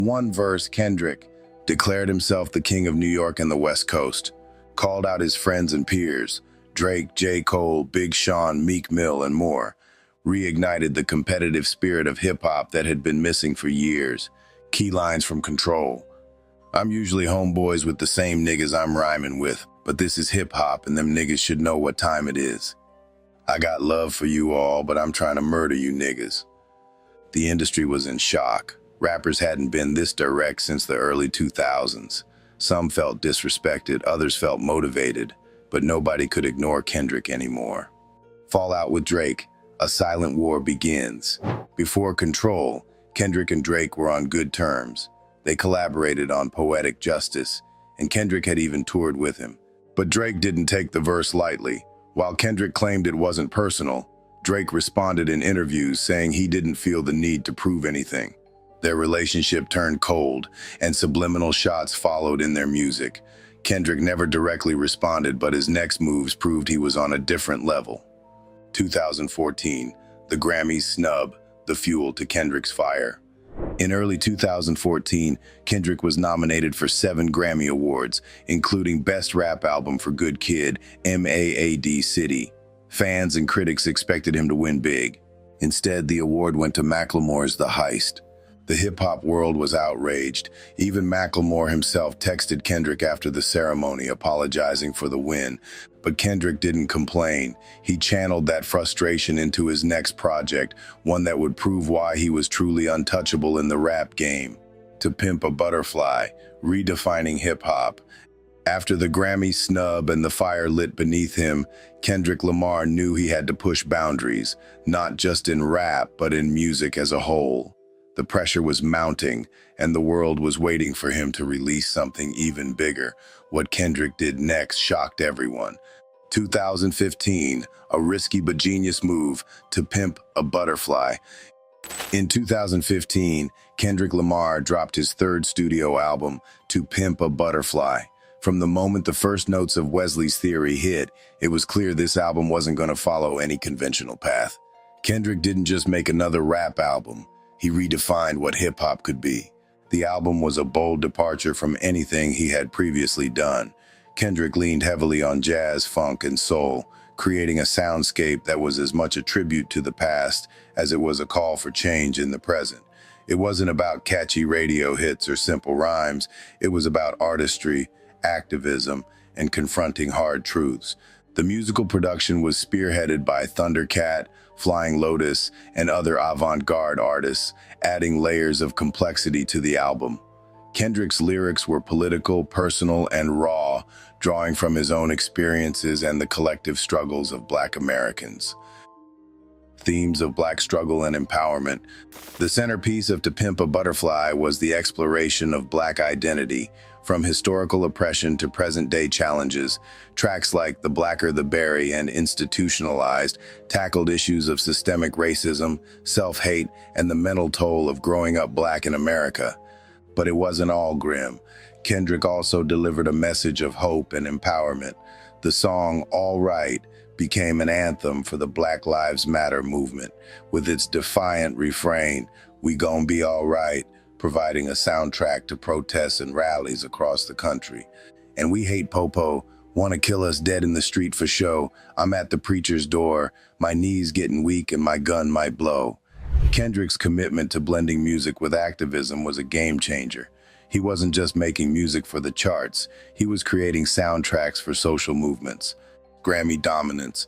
One verse, Kendrick declared himself the king of New York and the West Coast, called out his friends and peers, Drake, J. Cole, Big Sean, Meek Mill, and more, reignited the competitive spirit of hip-hop that had been missing for years. Key lines from Control. I'm usually homeboys with the same niggas I'm rhyming with, but this is hip-hop and them niggas should know what time it is. I got love for you all, but I'm trying to murder you niggas. The industry was in shock. Rappers hadn't been this direct since the early 2000s. Some felt disrespected, others felt motivated, but nobody could ignore Kendrick anymore. Fallout with Drake. A silent war begins. Before Control, Kendrick and Drake were on good terms. They collaborated on Poetic Justice, and Kendrick had even toured with him. But Drake didn't take the verse lightly. While Kendrick claimed it wasn't personal, Drake responded in interviews saying he didn't feel the need to prove anything. Their relationship turned cold, and subliminal shots followed in their music. Kendrick never directly responded, but his next moves proved he was on a different level. 2014, the Grammys snub, the fuel to Kendrick's fire. In early 2014, Kendrick was nominated for 7 Grammy Awards, including Best Rap Album for Good Kid, M.A.A.d. City. Fans and critics expected him to win big. Instead, the award went to Macklemore's The Heist. The hip-hop world was outraged. Even Macklemore himself texted Kendrick after the ceremony apologizing for the win. But Kendrick didn't complain. He channeled that frustration into his next project, one that would prove why he was truly untouchable in the rap game. To Pimp a Butterfly, redefining hip-hop. After the Grammy snub and the fire lit beneath him, Kendrick Lamar knew he had to push boundaries, not just in rap, but in music as a whole. The pressure was mounting, and the world was waiting for him to release something even bigger. What Kendrick did next shocked everyone. 2015, a risky but genius move, To Pimp a Butterfly. In 2015, Kendrick Lamar dropped his 3rd studio album, To Pimp a Butterfly. From the moment the first notes of Wesley's Theory hit, it was clear this album wasn't going to follow any conventional path. Kendrick didn't just make another rap album. He redefined what hip-hop could be. The album was a bold departure from anything he had previously done. Kendrick leaned heavily on jazz, funk, and soul, creating a soundscape that was as much a tribute to the past as it was a call for change in the present. It wasn't about catchy radio hits or simple rhymes. It was about artistry, activism, and confronting hard truths. The musical production was spearheaded by Thundercat, Flying Lotus, and other avant-garde artists, adding layers of complexity to the album. Kendrick's lyrics were political, personal, and raw, drawing from his own experiences and the collective struggles of Black Americans. Themes of Black struggle and empowerment. The centerpiece of To Pimp a Butterfly was the exploration of Black identity, from historical oppression to present-day challenges. Tracks like The Blacker the Berry and Institutionalized tackled issues of systemic racism, self-hate, and the mental toll of growing up Black in America. But it wasn't all grim. Kendrick also delivered a message of hope and empowerment. The song All Right became an anthem for the Black Lives Matter movement, with its defiant refrain, "We gon' be all right," providing a soundtrack to protests and rallies across the country. And we hate Popo, wanna kill us dead in the street for show. I'm at the preacher's door, my knees getting weak and my gun might blow. Kendrick's commitment to blending music with activism was a game changer. He wasn't just making music for the charts, he was creating soundtracks for social movements. Grammy dominance.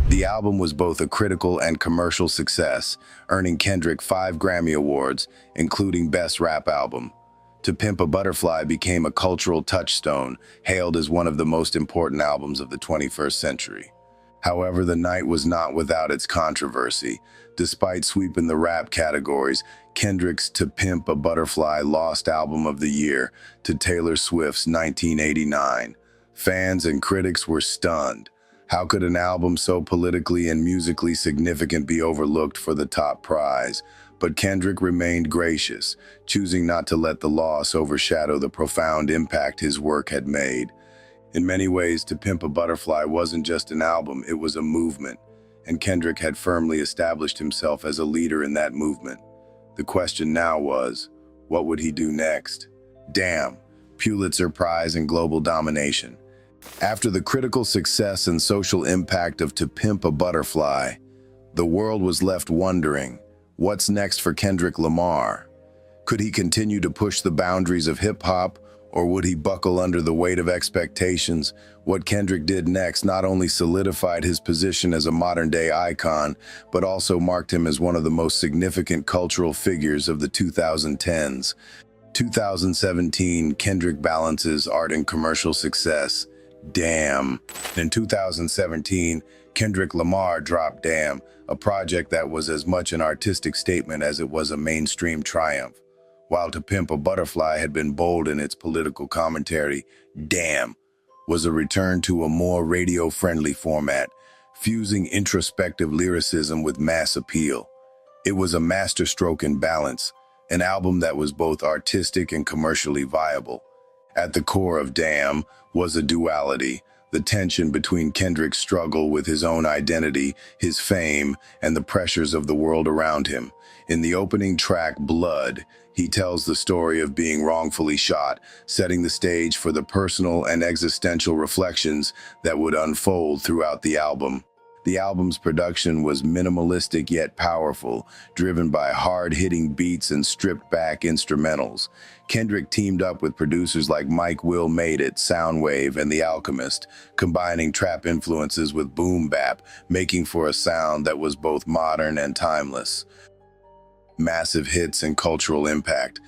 The album was both a critical and commercial success, earning Kendrick 5 Grammy Awards, including Best Rap Album. To Pimp a Butterfly became a cultural touchstone, hailed as one of the most important albums of the 21st century. However, the night was not without its controversy. Despite sweeping the rap categories, Kendrick's To Pimp a Butterfly lost Album of the Year to Taylor Swift's 1989. Fans and critics were stunned. How could an album so politically and musically significant be overlooked for the top prize? But Kendrick remained gracious, choosing not to let the loss overshadow the profound impact his work had made. In many ways, To Pimp a Butterfly wasn't just an album, it was a movement, and Kendrick had firmly established himself as a leader in that movement. The question now was, What would he do next? Damn, Pulitzer Prize and global domination. After the critical success and social impact of To Pimp a Butterfly, the world was left wondering, what's next for Kendrick Lamar? Could he continue to push the boundaries of hip-hop, or would he buckle under the weight of expectations? What Kendrick did next not only solidified his position as a modern-day icon, but also marked him as one of the most significant cultural figures of the 2010s. 2017, Kendrick balances art and commercial success. Damn. In 2017, Kendrick Lamar dropped Damn, a project that was as much an artistic statement as it was a mainstream triumph. While To Pimp a Butterfly had been bold in its political commentary, Damn was a return to a more radio-friendly format, fusing introspective lyricism with mass appeal. It was a masterstroke in balance, an album that was both artistic and commercially viable. At the core of Damn was a duality, the tension between Kendrick's struggle with his own identity, his fame, and the pressures of the world around him. In the opening track, Blood, he tells the story of being wrongfully shot, setting the stage for the personal and existential reflections that would unfold throughout the album. The album's production was minimalistic yet powerful, driven by hard-hitting beats and stripped-back instrumentals. Kendrick teamed up with producers like Mike Will Made It, Soundwave, and The Alchemist, combining trap influences with boom bap, making for a sound that was both modern and timeless. Massive hits and cultural impact.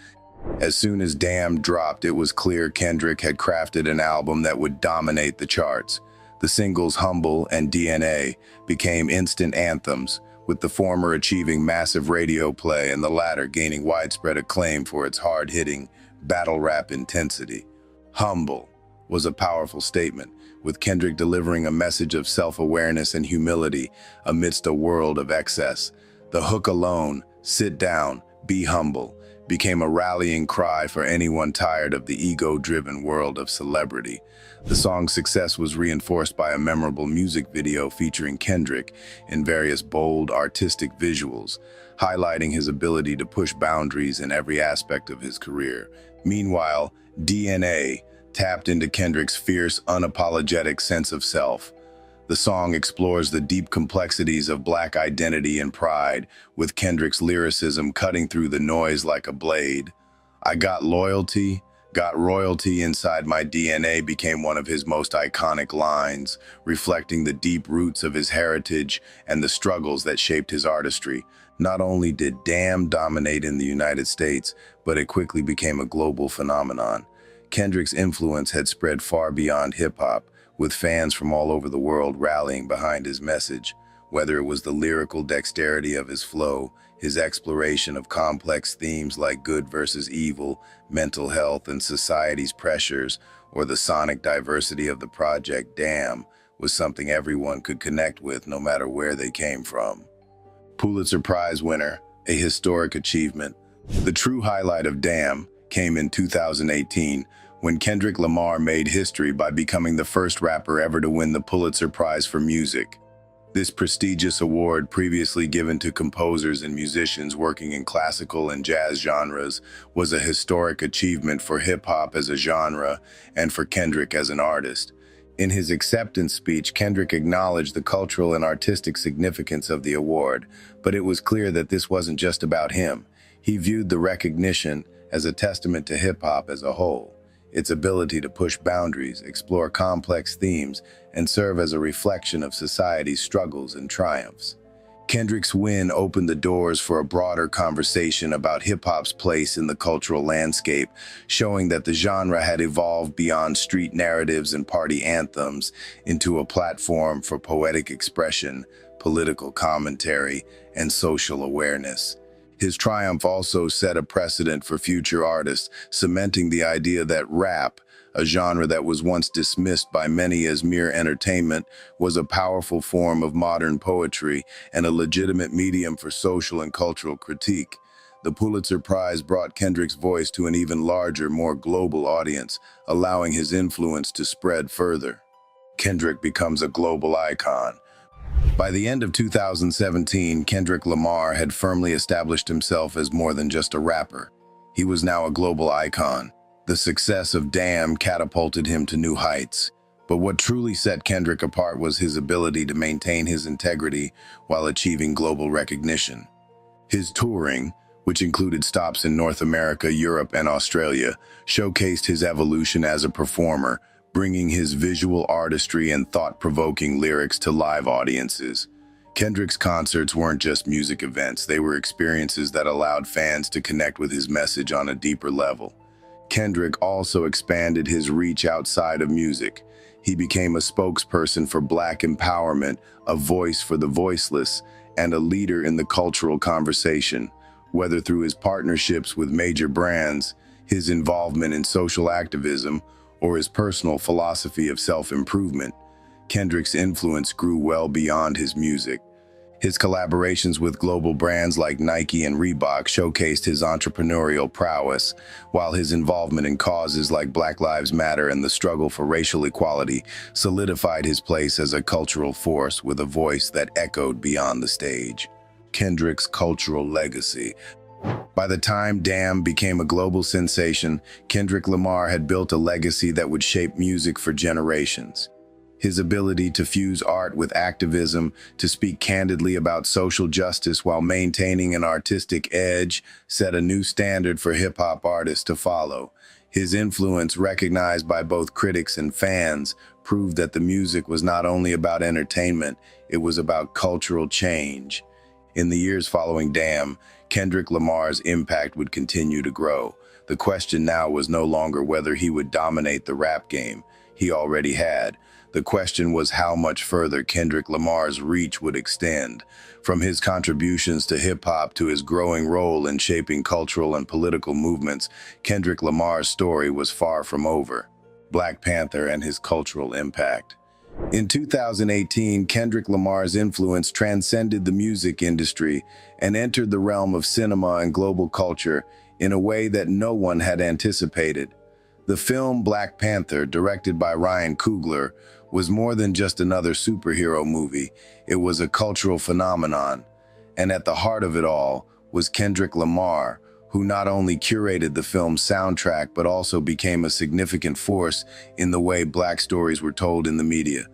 As soon as Damn dropped, it was clear Kendrick had crafted an album that would dominate the charts. The singles Humble and DNA became instant anthems, with the former achieving massive radio play and the latter gaining widespread acclaim for its hard-hitting, battle rap intensity. Humble was a powerful statement, with Kendrick delivering a message of self-awareness and humility amidst a world of excess. The hook alone, Sit Down, Be Humble, became a rallying cry for anyone tired of the ego-driven world of celebrity. The song's success was reinforced by a memorable music video featuring Kendrick in various bold, artistic visuals, highlighting his ability to push boundaries in every aspect of his career. Meanwhile, DNA tapped into Kendrick's fierce, unapologetic sense of self. The song explores the deep complexities of Black identity and pride, with Kendrick's lyricism cutting through the noise like a blade. I got royalty inside my DNA became one of his most iconic lines, reflecting the deep roots of his heritage and the struggles that shaped his artistry. Not only did Damn dominate in the United States, but it quickly became a global phenomenon. Kendrick's influence had spread far beyond hip-hop, with fans from all over the world rallying behind his message. Whether it was the lyrical dexterity of his flow, his exploration of complex themes like good versus evil, mental health, and society's pressures, or the sonic diversity of the project, Damn was something everyone could connect with no matter where they came from. Pulitzer Prize winner, a historic achievement. The true highlight of Damn came in 2018, when Kendrick Lamar made history by becoming the first rapper ever to win the Pulitzer Prize for music. This prestigious award, previously given to composers and musicians working in classical and jazz genres, was a historic achievement for hip-hop as a genre and for Kendrick as an artist. In his acceptance speech, Kendrick acknowledged the cultural and artistic significance of the award, but it was clear that this wasn't just about him. He viewed the recognition as a testament to hip-hop as a whole, its ability to push boundaries, explore complex themes, and serve as a reflection of society's struggles and triumphs. Kendrick's win opened the doors for a broader conversation about hip-hop's place in the cultural landscape, showing that the genre had evolved beyond street narratives and party anthems into a platform for poetic expression, political commentary, and social awareness. His triumph also set a precedent for future artists, cementing the idea that rap, a genre that was once dismissed by many as mere entertainment, was a powerful form of modern poetry and a legitimate medium for social and cultural critique. The Pulitzer Prize brought Kendrick's voice to an even larger, more global audience, allowing his influence to spread further. Kendrick becomes a global icon. By the end of 2017, Kendrick Lamar had firmly established himself as more than just a rapper. He was now a global icon. The success of Damn catapulted him to new heights. But what truly set Kendrick apart was his ability to maintain his integrity while achieving global recognition. His touring, which included stops in North America, Europe, and Australia, showcased his evolution as a performer, bringing his visual artistry and thought-provoking lyrics to live audiences. Kendrick's concerts weren't just music events, they were experiences that allowed fans to connect with his message on a deeper level. Kendrick also expanded his reach outside of music. He became a spokesperson for Black empowerment, a voice for the voiceless, and a leader in the cultural conversation. Whether through his partnerships with major brands, his involvement in social activism, or his personal philosophy of self-improvement, Kendrick's influence grew well beyond his music. His collaborations with global brands like Nike and Reebok showcased his entrepreneurial prowess, while his involvement in causes like Black Lives Matter and the struggle for racial equality solidified his place as a cultural force with a voice that echoed beyond the stage. Kendrick's cultural legacy. By the time Damn became a global sensation, Kendrick Lamar had built a legacy that would shape music for generations. His ability to fuse art with activism, to speak candidly about social justice while maintaining an artistic edge, set a new standard for hip-hop artists to follow. His influence, recognized by both critics and fans, proved that the music was not only about entertainment, it was about cultural change. In the years following Damn, Kendrick Lamar's impact would continue to grow. The question now was no longer whether he would dominate the rap game. He already had. The question was how much further Kendrick Lamar's reach would extend. From his contributions to hip-hop to his growing role in shaping cultural and political movements, Kendrick Lamar's story was far from over. Black Panther and his cultural impact. In 2018, Kendrick Lamar's influence transcended the music industry and entered the realm of cinema and global culture in a way that no one had anticipated. The film Black Panther, directed by Ryan Coogler, was more than just another superhero movie. It was a cultural phenomenon. And at the heart of it all was Kendrick Lamar, who not only curated the film's soundtrack but also became a significant force in the way Black stories were told in the media.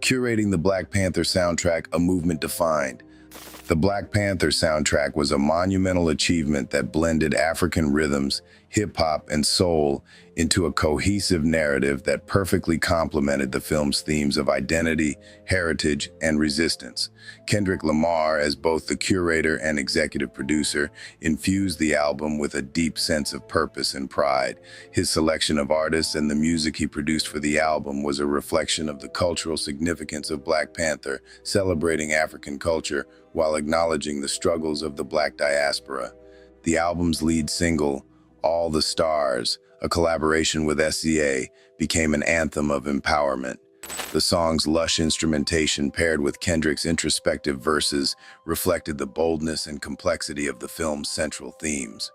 Curating the Black Panther soundtrack, a movement defined. The Black Panther soundtrack was a monumental achievement that blended African rhythms, hip-hop, and soul into a cohesive narrative that perfectly complemented the film's themes of identity, heritage, and resistance. Kendrick Lamar, as both the curator and executive producer, infused the album with a deep sense of purpose and pride. His selection of artists and the music he produced for the album was a reflection of the cultural significance of Black Panther, celebrating African culture while acknowledging the struggles of the Black diaspora. The album's lead single, All the Stars, a collaboration with SZA, became an anthem of empowerment. The song's lush instrumentation paired with Kendrick's introspective verses reflected the boldness and complexity of the film's central themes.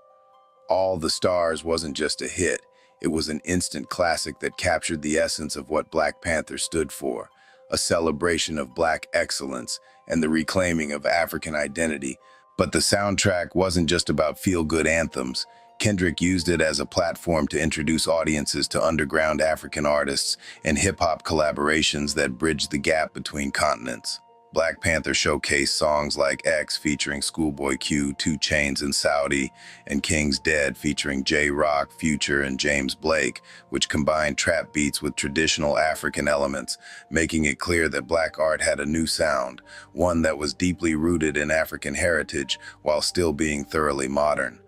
All the Stars wasn't just a hit, it was an instant classic that captured the essence of what Black Panther stood for, a celebration of Black excellence and the reclaiming of African identity. But the soundtrack wasn't just about feel-good anthems. Kendrick used it as a platform to introduce audiences to underground African artists and hip-hop collaborations that bridged the gap between continents. Black Panther showcased songs like X featuring Schoolboy Q, 2 Chainz and Saudi, and King's Dead featuring J-Rock, Future, and James Blake, which combined trap beats with traditional African elements, making it clear that Black art had a new sound, one that was deeply rooted in African heritage while still being thoroughly modern.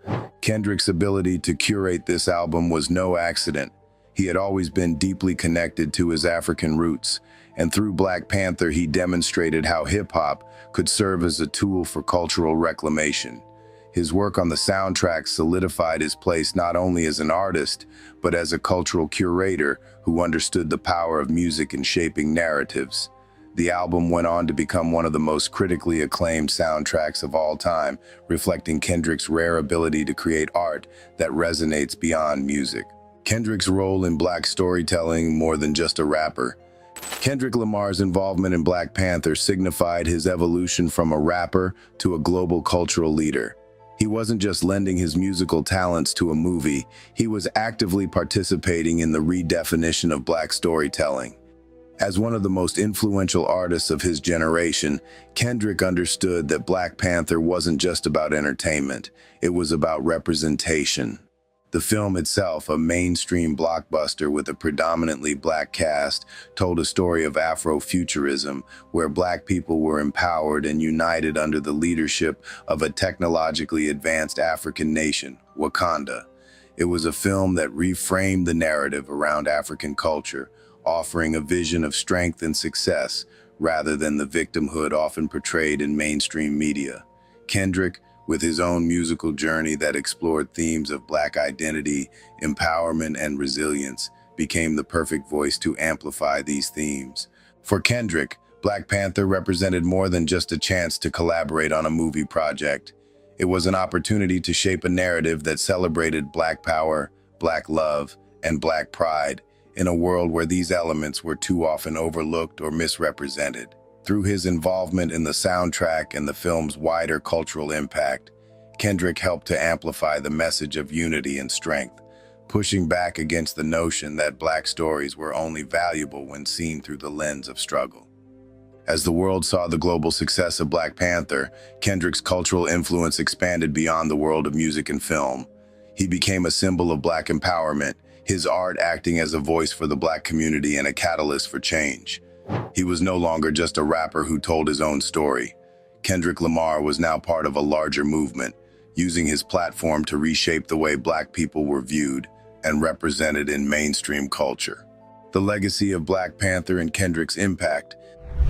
Kendrick's ability to curate this album was no accident. He had always been deeply connected to his African roots, and through Black Panther he demonstrated how hip-hop could serve as a tool for cultural reclamation. His work on the soundtrack solidified his place not only as an artist, but as a cultural curator who understood the power of music in shaping narratives. The album went on to become one of the most critically acclaimed soundtracks of all time, reflecting Kendrick's rare ability to create art that resonates beyond music. Kendrick's role in Black storytelling, more than just a rapper. Kendrick Lamar's involvement in Black Panther signified his evolution from a rapper to a global cultural leader. He wasn't just lending his musical talents to a movie, he was actively participating in the redefinition of Black storytelling. As one of the most influential artists of his generation, Kendrick understood that Black Panther wasn't just about entertainment, it was about representation. The film itself, a mainstream blockbuster with a predominantly Black cast, told a story of Afrofuturism, where Black people were empowered and united under the leadership of a technologically advanced African nation, Wakanda. It was a film that reframed the narrative around African culture, offering a vision of strength and success rather than the victimhood often portrayed in mainstream media. Kendrick, with his own musical journey that explored themes of Black identity, empowerment, and resilience, became the perfect voice to amplify these themes. For Kendrick, Black Panther represented more than just a chance to collaborate on a movie project. It was an opportunity to shape a narrative that celebrated Black power, Black love, and Black pride in a world where these elements were too often overlooked or misrepresented. Through his involvement in the soundtrack and the film's wider cultural impact, Kendrick helped to amplify the message of unity and strength, pushing back against the notion that Black stories were only valuable when seen through the lens of struggle. As the world saw the global success of Black Panther, Kendrick's cultural influence expanded beyond the world of music and film. He became a symbol of Black empowerment, his art acting as a voice for the Black community and a catalyst for change. He was no longer just a rapper who told his own story. Kendrick Lamar was now part of a larger movement, using his platform to reshape the way Black people were viewed and represented in mainstream culture. The legacy of Black Panther and Kendrick's impact.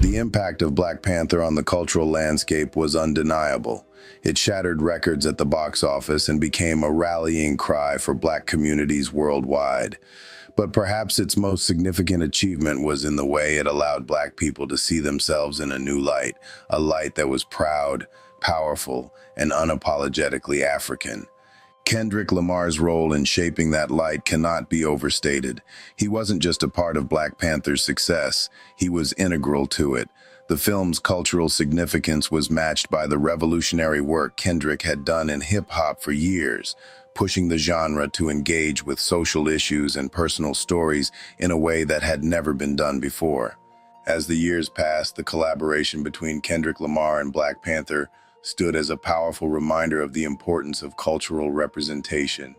The impact of Black Panther on the cultural landscape was undeniable. It shattered records at the box office and became a rallying cry for Black communities worldwide. But perhaps its most significant achievement was in the way it allowed Black people to see themselves in a new light, a light that was proud, powerful, and unapologetically African. Kendrick Lamar's role in shaping that light cannot be overstated. He wasn't just a part of Black Panther's success, he was integral to it. The film's cultural significance was matched by the revolutionary work Kendrick had done in hip-hop for years, pushing the genre to engage with social issues and personal stories in a way that had never been done before. As the years passed, the collaboration between Kendrick Lamar and Black Panther stood as a powerful reminder of the importance of cultural representation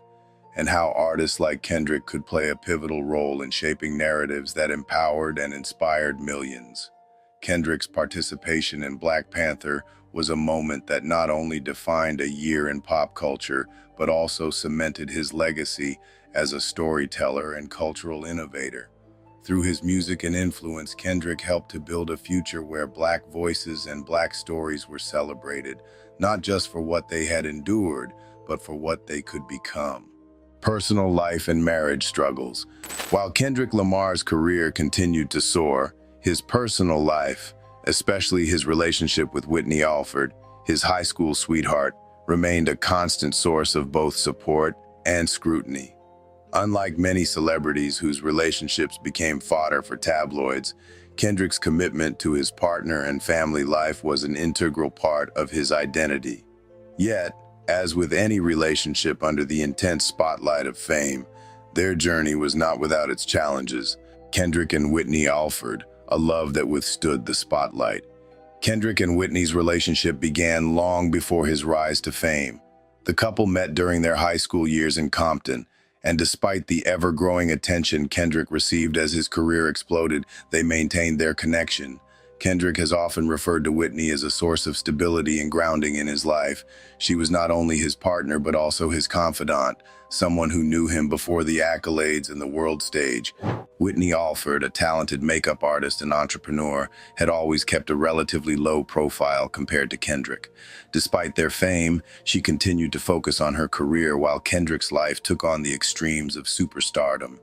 and how artists like Kendrick could play a pivotal role in shaping narratives that empowered and inspired millions. Kendrick's participation in Black Panther was a moment that not only defined a year in pop culture, but also cemented his legacy as a storyteller and cultural innovator. Through his music and influence, Kendrick helped to build a future where Black voices and Black stories were celebrated, not just for what they had endured, but for what they could become. Personal life and marriage struggles. While Kendrick Lamar's career continued to soar, his personal life, especially his relationship with Whitney Alford, his high school sweetheart, remained a constant source of both support and scrutiny. Unlike many celebrities whose relationships became fodder for tabloids, Kendrick's commitment to his partner and family life was an integral part of his identity. Yet, as with any relationship under the intense spotlight of fame, their journey was not without its challenges. Kendrick and Whitney Alford, a love that withstood the spotlight. Kendrick and Whitney's relationship began long before his rise to fame. The couple met during their high school years in Compton, and despite the ever-growing attention Kendrick received as his career exploded, they maintained their connection. Kendrick has often referred to Whitney as a source of stability and grounding in his life. She was not only his partner, but also his confidant, someone who knew him before the accolades and the world stage. Whitney Alford, a talented makeup artist and entrepreneur, had always kept a relatively low profile compared to Kendrick. Despite their fame, she continued to focus on her career while Kendrick's life took on the extremes of superstardom.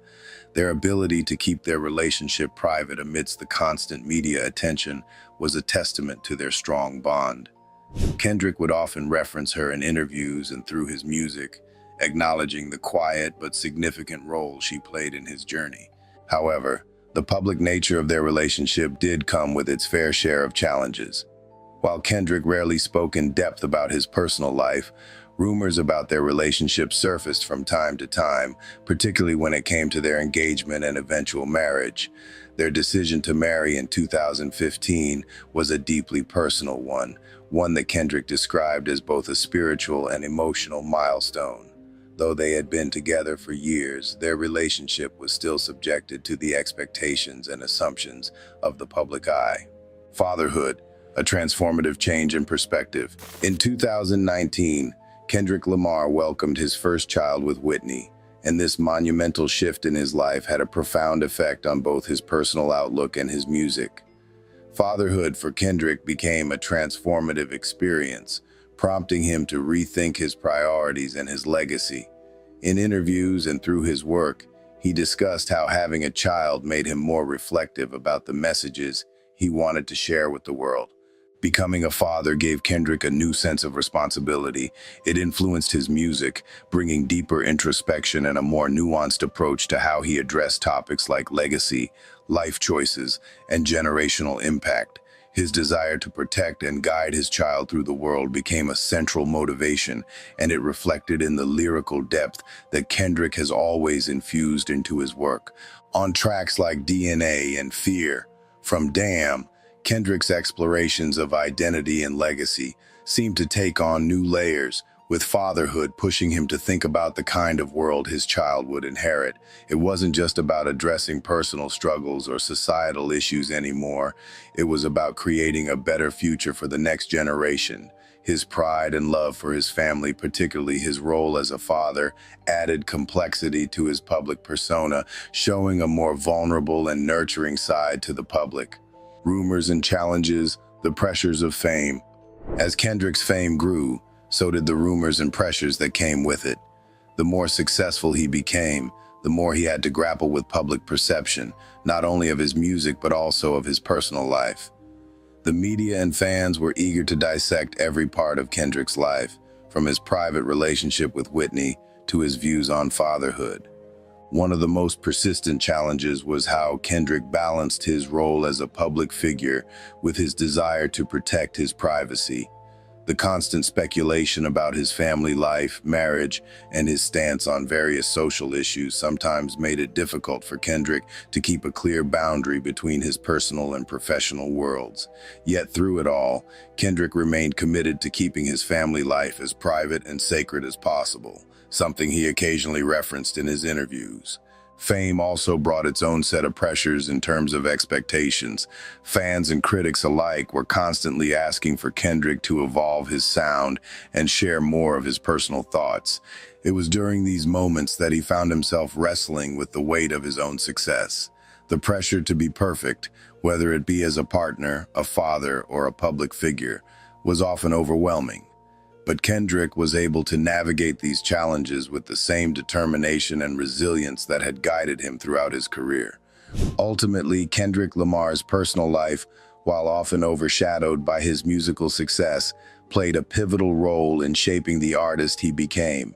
Their ability to keep their relationship private amidst the constant media attention was a testament to their strong bond. Kendrick would often reference her in interviews and through his music, acknowledging the quiet but significant role she played in his journey. However, the public nature of their relationship did come with its fair share of challenges. While Kendrick rarely spoke in depth about his personal life, Rumors about their relationship surfaced from time to time, particularly when it came to their engagement and eventual marriage. Their decision to marry in 2015 was a deeply personal one that Kendrick described as both a spiritual and emotional milestone. Though they had been together for years, their relationship was still subjected to the expectations and assumptions of the public eye. Fatherhood, a transformative change in perspective. In 2019, Kendrick Lamar welcomed his first child with Whitney, and this monumental shift in his life had a profound effect on both his personal outlook and his music. Fatherhood for Kendrick became a transformative experience, prompting him to rethink his priorities and his legacy. In interviews and through his work, he discussed how having a child made him more reflective about the messages he wanted to share with the world. Becoming a father gave Kendrick a new sense of responsibility. It influenced his music, bringing deeper introspection and a more nuanced approach to how he addressed topics like legacy, life choices, and generational impact. His desire to protect and guide his child through the world became a central motivation, and it reflected in the lyrical depth that Kendrick has always infused into his work. On tracks like DNA and Fear, from Damn, Kendrick's explorations of identity and legacy seemed to take on new layers, with fatherhood pushing him to think about the kind of world his child would inherit. It wasn't just about addressing personal struggles or societal issues anymore. It was about creating a better future for the next generation. His pride and love for his family, particularly his role as a father, added complexity to his public persona, showing a more vulnerable and nurturing side to the public. Rumors and challenges, the pressures of fame. As Kendrick's fame grew, so did the rumors and pressures that came with it. The more successful he became, the more he had to grapple with public perception, not only of his music but also of his personal life. The media and fans were eager to dissect every part of Kendrick's life, from his private relationship with Whitney to his views on fatherhood. One of the most persistent challenges was how Kendrick balanced his role as a public figure with his desire to protect his privacy. The constant speculation about his family life, marriage, and his stance on various social issues sometimes made it difficult for Kendrick to keep a clear boundary between his personal and professional worlds. Yet through it all, Kendrick remained committed to keeping his family life as private and sacred as possible, something he occasionally referenced in his interviews. Fame also brought its own set of pressures in terms of expectations. Fans and critics alike were constantly asking for Kendrick to evolve his sound and share more of his personal thoughts. It was during these moments that he found himself wrestling with the weight of his own success. The pressure to be perfect, whether it be as a partner, a father, or a public figure, was often overwhelming. But Kendrick was able to navigate these challenges with the same determination and resilience that had guided him throughout his career. Ultimately, Kendrick Lamar's personal life, while often overshadowed by his musical success, played a pivotal role in shaping the artist he became.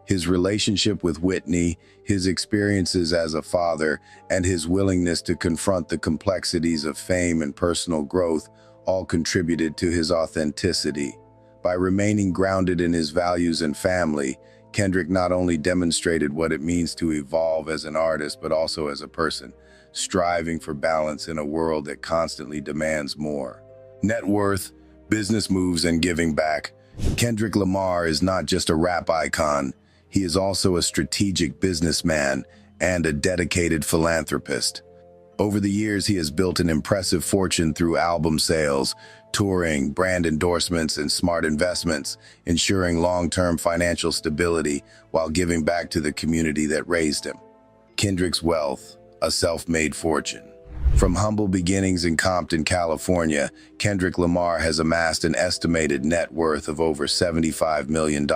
His relationship with Whitney, his experiences as a father, and his willingness to confront the complexities of fame and personal growth all contributed to his authenticity. By remaining grounded in his values and family, Kendrick not only demonstrated what it means to evolve as an artist, but also as a person, striving for balance in a world that constantly demands more. Net worth, business moves, and giving back. Kendrick Lamar is not just a rap icon, he is also a strategic businessman and a dedicated philanthropist. Over the years, he has built an impressive fortune through album sales, touring, brand endorsements, and smart investments, ensuring long-term financial stability while giving back to the community that raised him. Kendrick's wealth, a self-made fortune. From humble beginnings in Compton, California, Kendrick Lamar has amassed an estimated net worth of over $75 million.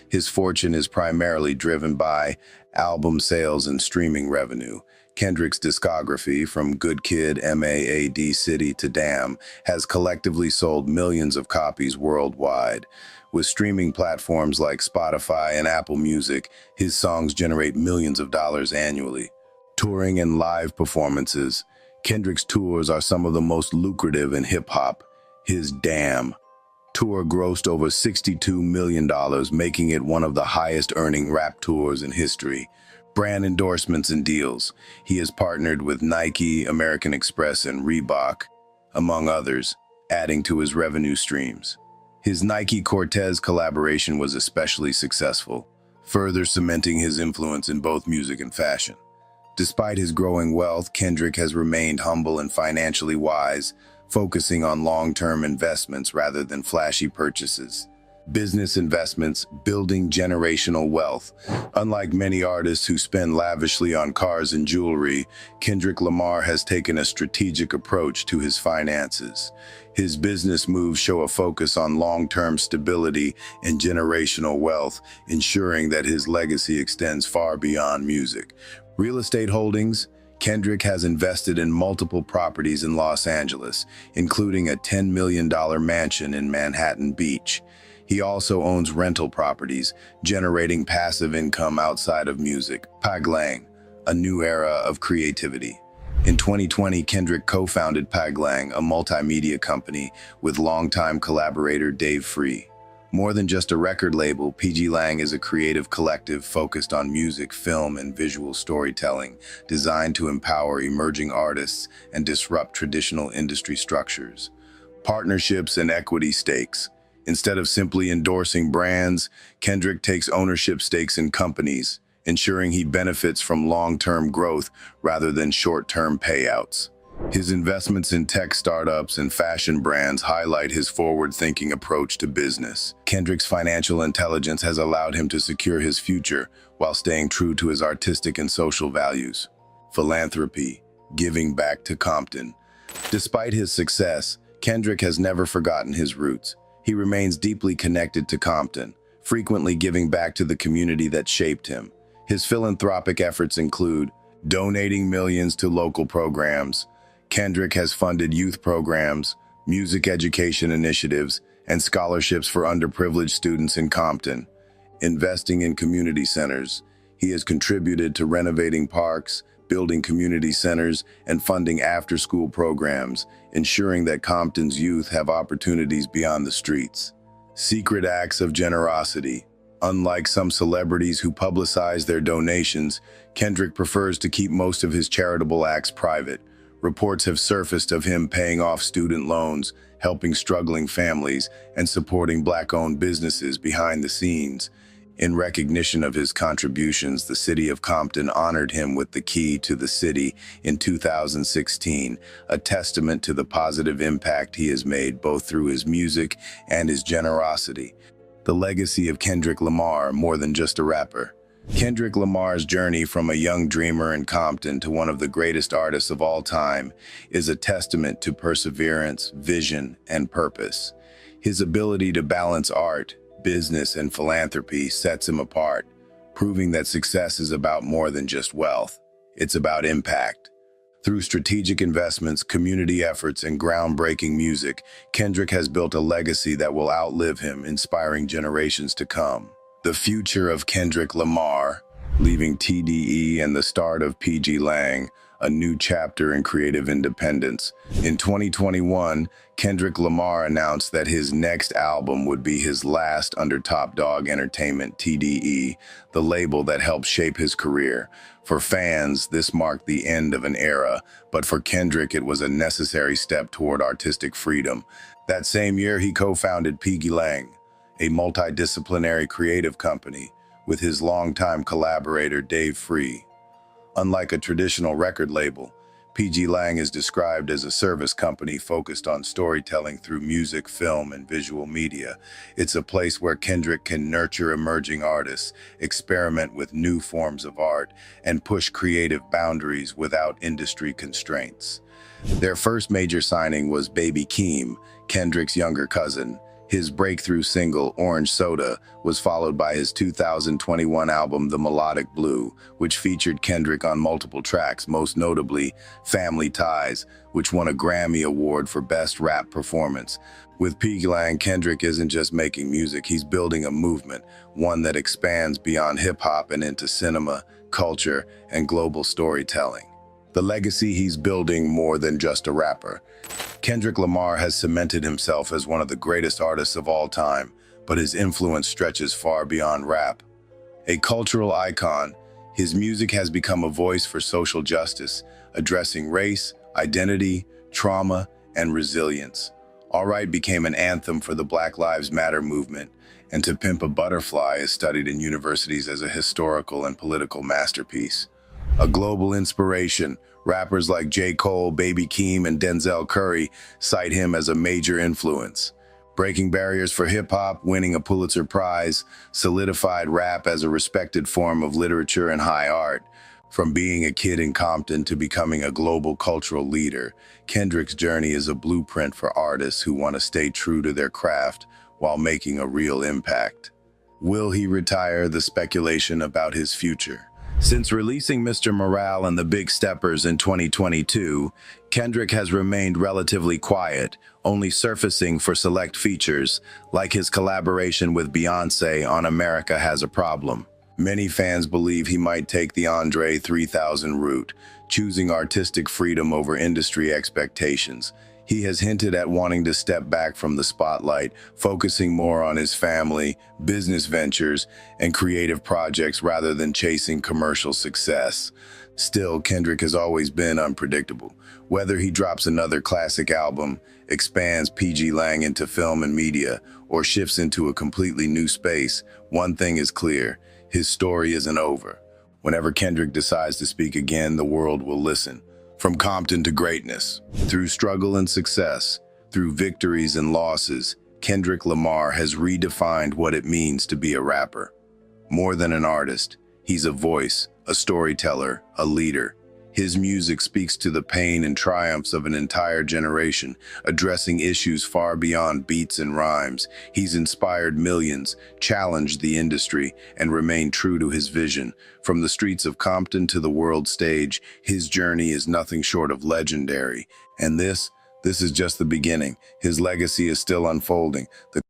His fortune is primarily driven by album sales and streaming revenue. Kendrick's discography, from Good Kid, M.A.A.d. City to Damn, has collectively sold millions of copies worldwide. With streaming platforms like Spotify and Apple Music, his songs generate millions of dollars annually. Touring and live performances. Kendrick's tours are some of the most lucrative in hip-hop. His Damn tour grossed over $62 million, making it one of the highest-earning rap tours in history. Brand endorsements and deals. He has partnered with Nike, American Express, and Reebok, among others, adding to his revenue streams. His Nike Cortez collaboration was especially successful, further cementing his influence in both music and fashion. Despite his growing wealth, Kendrick has remained humble and financially wise, focusing on long-term investments rather than flashy purchases. Business investments, building generational wealth. Unlike many artists who spend lavishly on cars and jewelry, Kendrick Lamar has taken a strategic approach to his finances. His business moves show a focus on long-term stability and generational wealth, ensuring that his legacy extends far beyond music. Real estate holdings. Kendrick has invested in multiple properties in Los Angeles, including a $10 million mansion in Manhattan Beach. He also owns rental properties, generating passive income outside of music. m.A.A.d, a new era of creativity. In 2020, Kendrick co-founded m.A.A.d, a multimedia company with longtime collaborator Dave Free. More than just a record label, PG Lang is a creative collective focused on music, film, and visual storytelling, designed to empower emerging artists and disrupt traditional industry structures. Partnerships and equity stakes. Instead of simply endorsing brands, Kendrick takes ownership stakes in companies, ensuring he benefits from long-term growth rather than short-term payouts. His investments in tech startups and fashion brands highlight his forward-thinking approach to business. Kendrick's financial intelligence has allowed him to secure his future while staying true to his artistic and social values. Philanthropy, giving back to Compton. Despite his success, Kendrick has never forgotten his roots. He remains deeply connected to Compton, frequently giving back to the community that shaped him. His philanthropic efforts include donating millions to local programs. Kendrick has funded youth programs, music education initiatives, and scholarships for underprivileged students in Compton. Investing in community centers. He has contributed to renovating parks, building community centers, and funding after-school programs, ensuring that Compton's youth have opportunities beyond the streets. Secret acts of generosity. Unlike some celebrities who publicize their donations, Kendrick prefers to keep most of his charitable acts private. Reports have surfaced of him paying off student loans, helping struggling families, and supporting Black-owned businesses behind the scenes. In recognition of his contributions, the city of Compton honored him with the Key to the City in 2016, a testament to the positive impact he has made both through his music and his generosity. The legacy of Kendrick Lamar, more than just a rapper. Kendrick Lamar's journey from a young dreamer in Compton to one of the greatest artists of all time is a testament to perseverance, vision, and purpose. His ability to balance art, business, and philanthropy sets him apart, proving that success is about more than just wealth. It's about impact. Through strategic investments, community efforts, and groundbreaking music, Kendrick has built a legacy that will outlive him, inspiring generations to come. The future of Kendrick Lamar, leaving TDE and the start of PG Lang, a new chapter in creative independence. In 2021, Kendrick Lamar announced that his next album would be his last under Dawg Entertainment, TDE, the label that helped shape his career. For fans, this marked the end of an era, but for Kendrick, it was a necessary step toward artistic freedom. That same year, he co-founded PG Lang, a multidisciplinary creative company, with his longtime collaborator Dave Free. Unlike a traditional record label, PG Lang is described as a service company focused on storytelling through music, film, and visual media. It's a place where Kendrick can nurture emerging artists, experiment with new forms of art, and push creative boundaries without industry constraints. Their first major signing was Baby Keem, Kendrick's younger cousin. His breakthrough single, Orange Soda, was followed by his 2021 album, The Melodic Blue, which featured Kendrick on multiple tracks, most notably Family Ties, which won a Grammy Award for Best Rap Performance. With PG Lang, Kendrick isn't just making music, he's building a movement, one that expands beyond hip-hop and into cinema, culture, and global storytelling. The legacy he's building, more than just a rapper. Kendrick Lamar has cemented himself as one of the greatest artists of all time, but his influence stretches far beyond rap. A cultural icon, his music has become a voice for social justice, addressing race, identity, trauma, and resilience. All Right became an anthem for the Black Lives Matter movement, and To Pimp a Butterfly is studied in universities as a historical and political masterpiece. A global inspiration, rappers like J. Cole, Baby Keem, and Denzel Curry cite him as a major influence. Breaking barriers for hip-hop, winning a Pulitzer Prize, solidified rap as a respected form of literature and high art. From being a kid in Compton to becoming a global cultural leader, Kendrick's journey is a blueprint for artists who want to stay true to their craft while making a real impact. Will he retire? The speculation about his future. Since releasing Mr. Morale and the Big Steppers in 2022, Kendrick has remained relatively quiet, only surfacing for select features, like his collaboration with Beyoncé on America Has a Problem. Many fans believe he might take the Andre 3000 route, choosing artistic freedom over industry expectations. He has hinted at wanting to step back from the spotlight, focusing more on his family, business ventures, and creative projects rather than chasing commercial success. Still, Kendrick has always been unpredictable. Whether he drops another classic album, expands PG Lang into film and media, or shifts into a completely new space, one thing is clear: his story isn't over. Whenever Kendrick decides to speak again, the world will listen. From Compton to greatness, through struggle and success, through victories and losses, Kendrick Lamar has redefined what it means to be a rapper. More than an artist, he's a voice, a storyteller, a leader. His music speaks to the pain and triumphs of an entire generation, addressing issues far beyond beats and rhymes. He's inspired millions, challenged the industry, and remained true to his vision. From the streets of Compton to the world stage, his journey is nothing short of legendary. And this is just the beginning. His legacy is still unfolding. The